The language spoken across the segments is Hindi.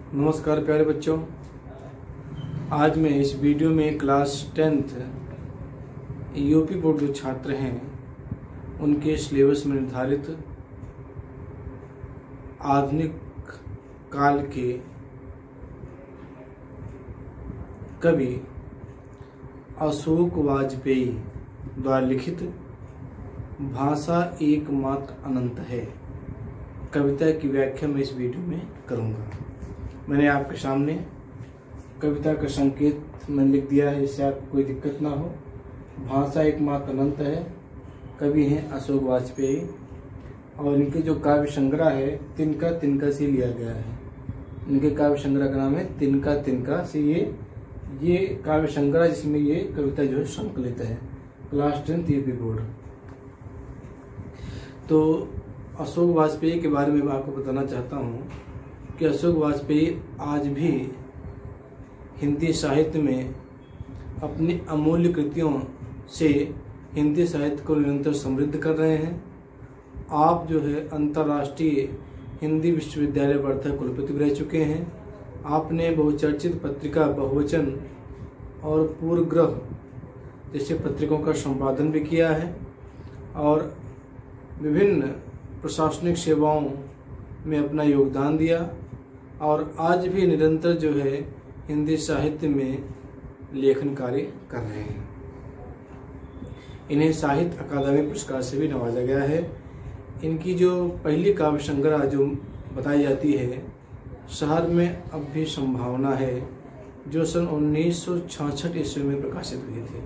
नमस्कार प्यारे बच्चों, आज मैं इस वीडियो में क्लास 10th यूपी बोर्ड जो छात्र हैं उनके सिलेबस में निर्धारित आधुनिक काल के कवि अशोक वाजपेयी द्वारा लिखित भाषा एकमात्र अनंत है कविता की व्याख्या मैं इस वीडियो में करूंगा। मैंने आपके सामने कविता का संकेत मैंने लिख दिया है, इससे आपको कोई दिक्कत ना हो। भाषा एकमात्र अनंत है, कवि हैं अशोक वाजपेयी और इनके जो काव्य संग्रह है तिनका तिनका से लिया गया है। इनके काव्य संग्रह का नाम है तिनका तिनका से ये काव्य संग्रह जिसमें ये कविता जो है संकलित है। Class 10th UP board. तो अशोक वाजपेयी के बारे में मैं आपको बताना चाहता हूँ कि अशोक वाजपेयी आज भी हिंदी साहित्य में अपनी अमूल्य कृतियों से हिंदी साहित्य को निरंतर समृद्ध कर रहे हैं। आप जो है अंतर्राष्ट्रीय हिंदी विश्वविद्यालय वर्धा कुलपति भी रह चुके हैं। आपने बहुचर्चित पत्रिका बहुवचन और पूर्वग्रह जैसे पत्रिकाओं का संपादन भी किया है और विभिन्न प्रशासनिक सेवाओं में अपना योगदान दिया और आज भी निरंतर जो है हिंदी साहित्य में लेखन कार्य कर रहे हैं। इन्हें साहित्य अकादमी पुरस्कार से भी नवाजा गया है। इनकी जो पहली काव्य संग्रह जो बताई जाती है शहर में अब भी संभावना है, जो सन 1966 ईस्वी में प्रकाशित हुई थी।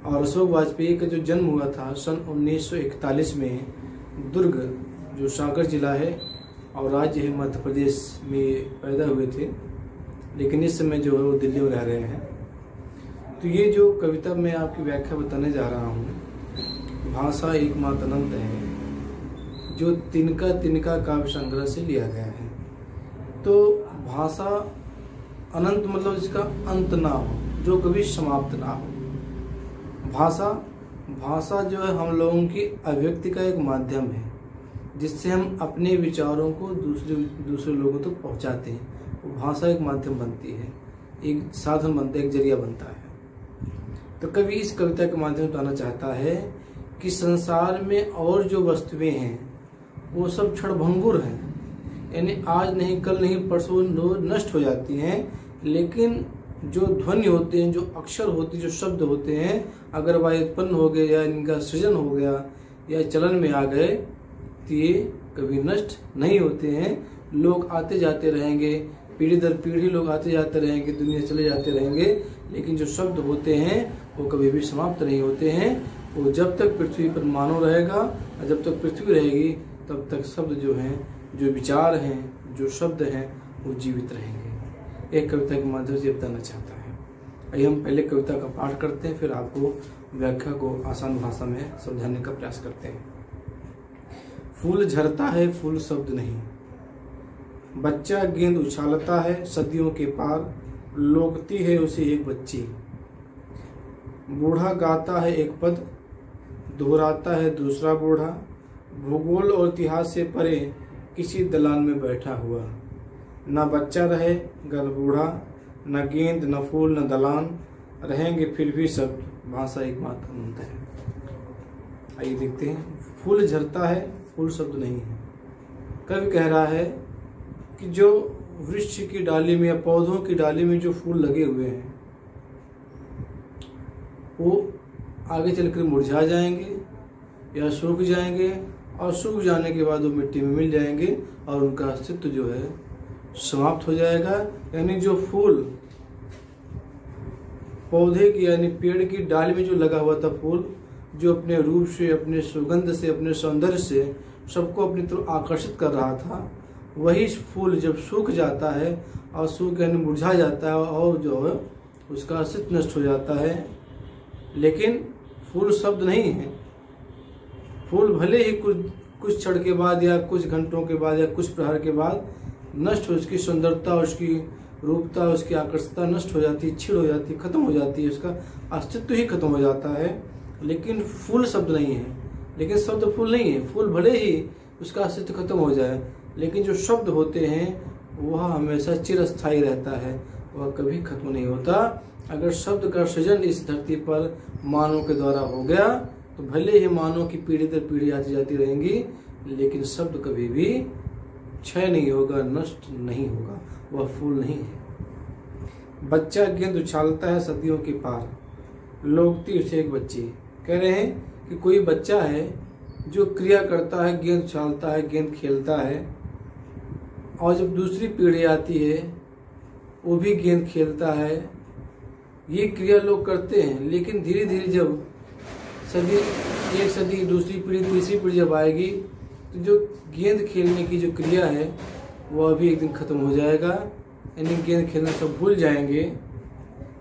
और अशोक वाजपेयी का जो जन्म हुआ था सन 1941 में दुर्ग जो सागर जिला है और राज्य है मध्य प्रदेश में पैदा हुए थे, लेकिन इस समय जो है वो दिल्ली में रह रहे हैं। तो ये जो कविता मैं आपकी व्याख्या बताने जा रहा हूँ भाषा एकमात्र अनंत है, जो तिनका तिनका काव्य संग्रह से लिया गया है। तो भाषा अनंत मतलब जिसका अंत ना हो, जो कभी समाप्त ना हो। भाषा जो है हम लोगों की अभिव्यक्ति का एक माध्यम है जिससे हम अपने विचारों को दूसरे लोगों तक पहुंचाते हैं। वो भाषा एक माध्यम बनती है, एक साधन बनता है, एक जरिया बनता है। तो कवि इस कविता के माध्यम से बताना चाहता है कि संसार में और जो वस्तुएं हैं वो सब क्षणभंगुर हैं, यानी आज नहीं कल नहीं परसों नष्ट हो जाती हैं, लेकिन जो ध्वनि होते हैं, जो अक्षर होते हैं, जो शब्द होते हैं, अगर वह उत्पन्न हो गए या इनका सृजन हो गया या चलन में आ गए तो ये कभी नष्ट नहीं होते हैं। लोग आते जाते रहेंगे, पीढ़ी दर पीढ़ी लोग आते जाते रहेंगे, दुनिया चले जाते रहेंगे, लेकिन जो शब्द होते हैं वो कभी भी समाप्त नहीं होते हैं। वो जब तक पृथ्वी पर मानव रहेगा और जब तक पृथ्वी रहेगी तब तक शब्द जो हैं, जो विचार हैं, जो शब्द हैं वो जीवित रहेंगे। एक कविता के माध्यम से बताना चाहता है। आइए हम पहले कविता का पाठ करते हैं, फिर आपको व्याख्या को आसान भाषा में समझाने का प्रयास करते हैं। फूल झरता है फूल शब्द नहीं, बच्चा गेंद उछालता है सदियों के पार, लोकती है उसे एक बच्ची। बूढ़ा गाता है एक पद, दोहराता है दूसरा बूढ़ा, भूगोल और इतिहास से परे किसी दलान में बैठा हुआ। न बच्चा रहे गर बूढ़ा, न गेंद न फूल न दलान, रहेंगे फिर भी शब्द, भाषा एकमात्र अनंत है। आइए देखते हैं। फूल झरता है फूल शब्द नहीं है। कवि कह रहा है कि जो वृक्ष की डाली में या पौधों की डाली में जो फूल लगे हुए हैं वो आगे चलकर मुरझा जाएंगे या सूख जाएंगे और सूख जाने के बाद वो मिट्टी में मिल जाएंगे और उनका अस्तित्व जो है समाप्त हो जाएगा। यानी जो फूल पौधे की यानी पेड़ की डाली में जो लगा हुआ था फूल, जो अपने रूप से, अपने सुगंध से, अपने सौंदर्य से सबको अपनी तरफ आकर्षित कर रहा था, वही फूल जब सूख जाता है और सूख यानी मुरझा जाता है और जो है उसका अस्तित्व नष्ट हो जाता है। लेकिन फूल शब्द नहीं है। फूल भले ही कुछ क्षण के बाद या कुछ घंटों के बाद या कुछ प्रहर के बाद नष्ट हो, उसकी सुंदरता, उसकी रूपता, उसकी आकर्षकता नष्ट हो जाती है, छीड़ हो जाती है, खत्म हो जाती है, उसका अस्तित्व ही खत्म हो जाता है। लेकिन फूल शब्द नहीं है। लेकिन शब्द फूल नहीं है। फूल भले ही उसका अस्तित्व खत्म हो जाए, लेकिन जो शब्द होते हैं वह हमेशा चिरस्थायी रहता है, वह कभी खत्म नहीं होता। अगर शब्द का सृजन इस धरती पर मानव के द्वारा हो गया तो भले ही मानव की पीढ़ी दर पीढ़ी आती जाती रहेंगी, लेकिन शब्द कभी भी क्षय नहीं होगा, नष्ट नहीं होगा, वह फूल नहीं है। बच्चा गेंद उछालता है सदियों के पार, लोकती उसे एक बच्ची। कह रहे हैं कि कोई बच्चा है जो क्रिया करता है, गेंद उछालता है, गेंद खेलता है, और जब दूसरी पीढ़ी आती है वो भी गेंद खेलता है। ये क्रिया लोग करते हैं, लेकिन धीरे धीरे जब सदी, एक सदी, दूसरी पीढ़ी, तीसरी पीढ़ी जब आएगी तो जो गेंद खेलने की जो क्रिया है वह भी एक दिन खत्म हो जाएगा, यानी गेंद खेलना सब भूल जाएंगे,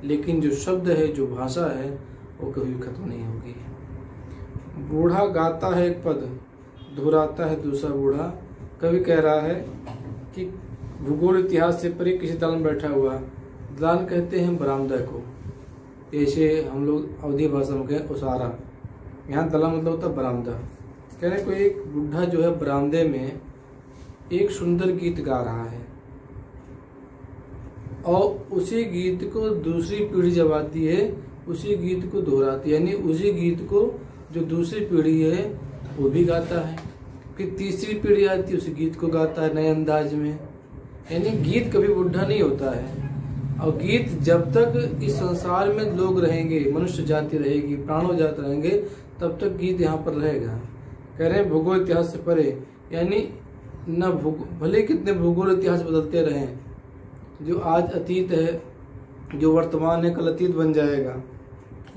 लेकिन जो शब्द है, जो भाषा है, वो कभी खत्म नहीं होगी। बूढ़ा गाता है एक पद, दोहराता है दूसरा बूढ़ा। कवि कह रहा है कि भूगोल इतिहास से परे किसी दलान में बैठा हुआ, दलान कहते हैं बरामदा को, जैसे हम लोग अवधी भाषा में कहें उसारा, यहाँ दलान मतलब होता है बरामदा। कह रहे कोई एक बुढ़ा जो है बरामदे में एक सुंदर गीत गा रहा है, और उसी गीत को दूसरी पीढ़ी जब आती है उसी गीत को दोहराती है, यानी उसी गीत को जो दूसरी पीढ़ी है वो भी गाता है, फिर तीसरी पीढ़ी आती है उसी गीत को गाता है नए अंदाज में। यानी गीत कभी बुढ़ा नहीं होता है, और गीत जब तक इस संसार में लोग रहेंगे, मनुष्य जाति रहेगी, प्राणों जात रहेंगे, तब तक गीत यहाँ पर रहेगा। कह रहे हैं भूगोल इतिहास से परे, यानी न भले कितने भूगोल इतिहास बदलते रहें, जो आज अतीत है, जो वर्तमान है, कल अतीत बन जाएगा,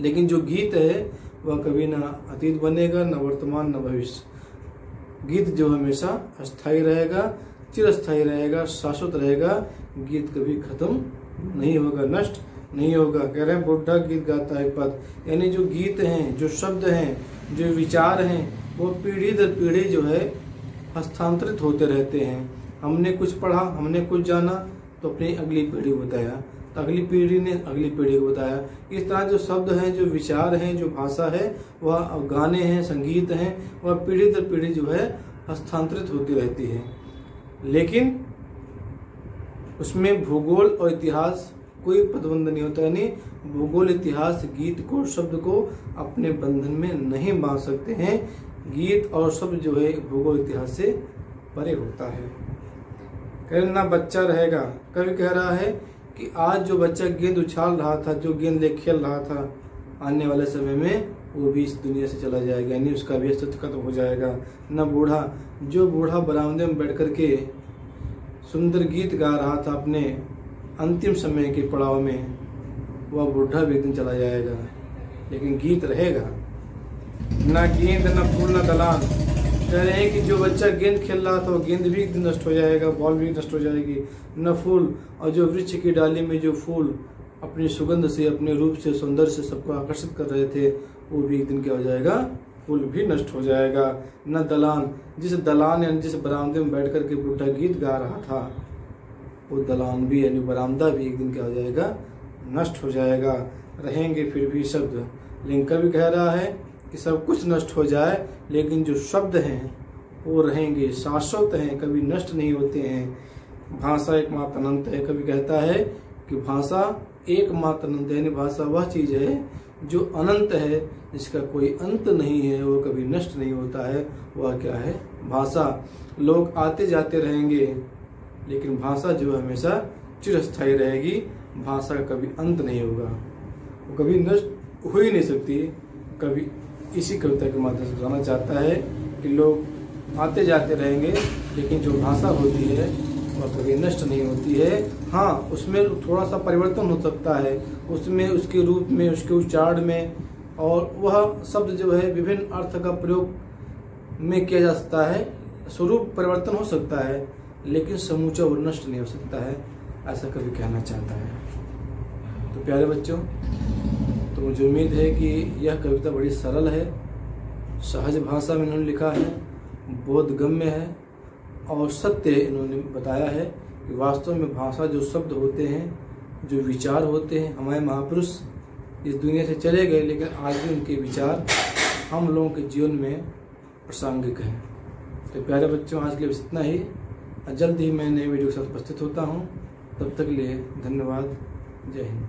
लेकिन जो गीत है वह कभी ना अतीत बनेगा, न वर्तमान, न भविष्य। गीत जो हमेशा अस्थायी रहेगा, चिरस्थायी रहेगा, शाश्वत रहेगा। गीत कभी खत्म नहीं होगा, नष्ट नहीं होगा। कह रहे हैं बुढ़ा गीत गाता है पद, यानी जो गीत हैं, जो शब्द हैं, जो विचार हैं, वो पीढ़ी दर पीढ़ी जो है हस्तांतरित होते रहते हैं। हमने कुछ पढ़ा, हमने कुछ जाना, तो अपनी अगली पीढ़ी को बताया, तो अगली पीढ़ी ने अगली पीढ़ी को बताया। इस तरह जो शब्द हैं, जो विचार हैं, जो भाषा है, वह गाने हैं, संगीत हैं, वह पीढ़ी दर पीढ़ी जो है हस्तांतरित होती रहती है। लेकिन उसमें भूगोल और इतिहास कोई पदबंध नहीं होता, यानी भूगोल, इतिहास गीत को, शब्द को अपने बंधन में नहीं बांध सकते हैं। गीत और शब्द जो है भूगोल इतिहास से परे होता है। कहना ना बच्चा रहेगा, कवि कह रहा है कि आज जो बच्चा गेंद उछाल रहा था, जो गेंद ले खेल रहा था, आने वाले समय में वो भी इस दुनिया से चला जाएगा, यानी उसका भी अस्तित्व खत्म हो जाएगा। न बूढ़ा, जो बूढ़ा बरामदे में बैठ करके सुंदर गीत गा रहा था अपने अंतिम समय के पड़ाव में, वह बूढ़ा भी एक दिन चला जाएगा, लेकिन गीत रहेगा। न गेंद, न फूल, न दलान। कह रहे हैं कि जो बच्चा गेंद खेल रहा था वो गेंद भी एक दिन नष्ट हो जाएगा, बॉल भी नष्ट हो जाएगी। न फूल, और जो वृक्ष की डाली में जो फूल अपनी सुगंध से, अपने रूप से, सौंदर्य से सबको आकर्षित कर रहे थे, वो भी एक दिन क्या हो जाएगा, फूल भी नष्ट हो जाएगा। न दलान, जिस दलान यानी जिस बरामदे में बैठ करके बुढ़ा गीत गा रहा था, वो दलान भी यानी बरामदा भी एक दिन क्या हो जाएगा, नष्ट हो जाएगा। रहेंगे फिर भी शब्द, लेकिन कवि कह रहा है कि सब कुछ नष्ट हो जाए, लेकिन जो शब्द हैं वो रहेंगे, शाश्वत हैं, कभी नष्ट नहीं होते हैं। भाषा एकमात्र अनंत है। कवि कहता है कि भाषा एकमात्र अनंत है, यानी भाषा वह चीज है जो अनंत है, जिसका कोई अंत नहीं है, वो कभी नष्ट नहीं होता है। वह क्या है, भाषा। लोग आते जाते रहेंगे, लेकिन भाषा जो है हमेशा चिरस्थायी रहेगी। भाषा का कभी अंत नहीं होगा, वो कभी नष्ट हो ही नहीं सकती। कभी इसी कविता के माध्यम से बताना चाहता है कि लोग आते जाते रहेंगे, लेकिन जो भाषा होती है वह कभी नष्ट नहीं होती है। हाँ, उसमें थोड़ा सा परिवर्तन हो सकता है, उसमें, उसके रूप में, उसके उच्चारण में, और वह शब्द जो है विभिन्न अर्थ का प्रयोग में किया जा सकता है, स्वरूप परिवर्तन हो सकता है, लेकिन समूचा वो नष्ट नहीं हो सकता है, ऐसा कभी कहना चाहता है। तो प्यारे बच्चों, तो मुझे उम्मीद है कि यह कविता बड़ी सरल है, सहज भाषा में इन्होंने लिखा है, बोधगम्य है, और सत्य इन्होंने बताया है कि वास्तव में भाषा, जो शब्द होते हैं, जो विचार होते हैं, हमारे महापुरुष इस दुनिया से चले गए, लेकिन आज भी उनके विचार हम लोगों के जीवन में प्रासंगिक हैं। तो प्यारे बच्चों, आज के लिए इतना ही। जल्द ही मैं नए वीडियो के साथ उपस्थित होता हूँ। तब तक के लिए धन्यवाद। जय हिंद।